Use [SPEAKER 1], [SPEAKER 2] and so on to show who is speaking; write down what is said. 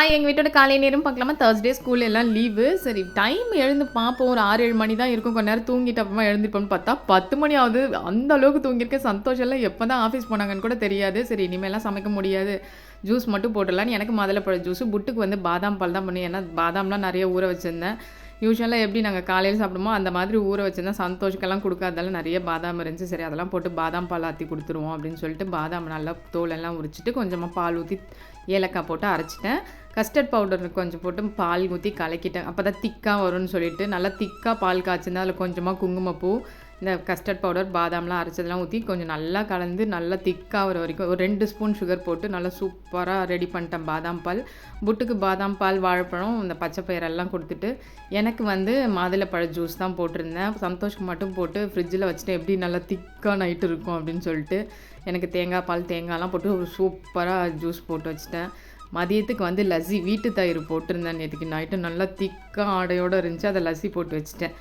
[SPEAKER 1] எங்கள் வீட்டோட காலை நேரம் பார்க்கலாமா? Thursday ஸ்கூல் எல்லாம் லீவு. சரி டைம் எழுந்து பார்ப்போம். ஒரு 6, 7 மணி தான் இருக்கும். கொஞ்ச நேரம் தூங்கிட்டு அப்புறமா எழுந்திருப்போம்னு பார்த்தா 10 மணி ஆகுது. அந்த அளவுக்கு தூங்கியிருக்கேன். சந்தோஷம்லாம் எப்போ தான் ஆஃபீஸ் போனாங்கன்னு கூட தெரியாது. சரி இனிமேலாம் சமைக்க முடியாது. ஜூஸ் மட்டும் போட்டுடலான்னு எனக்கு மாதுளப்பழ ஜூஸு. புட்டுக்கு வந்து பாதாம் பால் தான் பண்ணேன். ஏன்னா பாதாம்லாம் நிறைய ஊற வச்சிருந்தேன். யூசுவலாக எப்படி நாங்கள் காலையில் சாப்பிடுமோ அந்த மாதிரி ஊற வச்சிருந்தேன். சந்தோஷக்கெல்லாம் கொடுக்காததால நிறைய பாதாம் இருந்துச்சு. சரி அதெல்லாம் போட்டு பாதாம் பால் ஆற்றி கொடுத்துருவோம் அப்படின்னு சொல்லிட்டு பாதாம் நல்லா தோலெல்லாம் உரிச்சிட்டு கொஞ்சமாக பால் ஊற்றி ஏலக்காய் போட்டு அரைச்சிட்டேன். கஸ்டர்ட் பவுடர் கொஞ்சம் போட்டு பால் ஊற்றி கலக்கிட்டேன். அப்போ தான் திக்காக வரும்னு சொல்லிட்டு நல்லா திக்காக பால் காய்ச்சிருந்தேன். அதில் கொஞ்சமாக குங்குமப்பூ, இந்த கஸ்டர்ட் பவுடர், பாதாம்லாம் அரைச்சதெல்லாம் ஊற்றி கொஞ்சம் நல்லா கலந்து நல்லா திக்காக வர வரைக்கும் ஒரு 2 ஸ்பூன் சுகர் போட்டு நல்லா சூப்பராக ரெடி பண்ணிட்டேன் பாதாம் பால். புட்டுக்கு பாதாம் பால், வாழைப்பழம், இந்த பச்சை பயிரெல்லாம் கொடுத்துட்டு எனக்கு வந்து மாதுளப்பழ ஜூஸ் தான் போட்டிருந்தேன். சந்தோஷ்க்கு மட்டும் போட்டு ஃப்ரிட்ஜில் வச்சுட்டு எப்படி நல்லா திக்காக நைட்டு இருக்கும் அப்படின்னு சொல்லிட்டு எனக்கு தேங்காய் பால், தேங்காய்லாம் போட்டு ஒரு சூப்பராக ஜூஸ் போட்டு வச்சுட்டேன். மதியத்துக்கு வந்து லஸ்ஸி வீட்டு தயிர் போட்டிருந்தேன் நேற்றுக்கு நைட்டு. நல்லா திக்காக ஆடையோடு இருந்துச்சு. அதை லஸ்ஸி போட்டு வச்சுட்டேன்.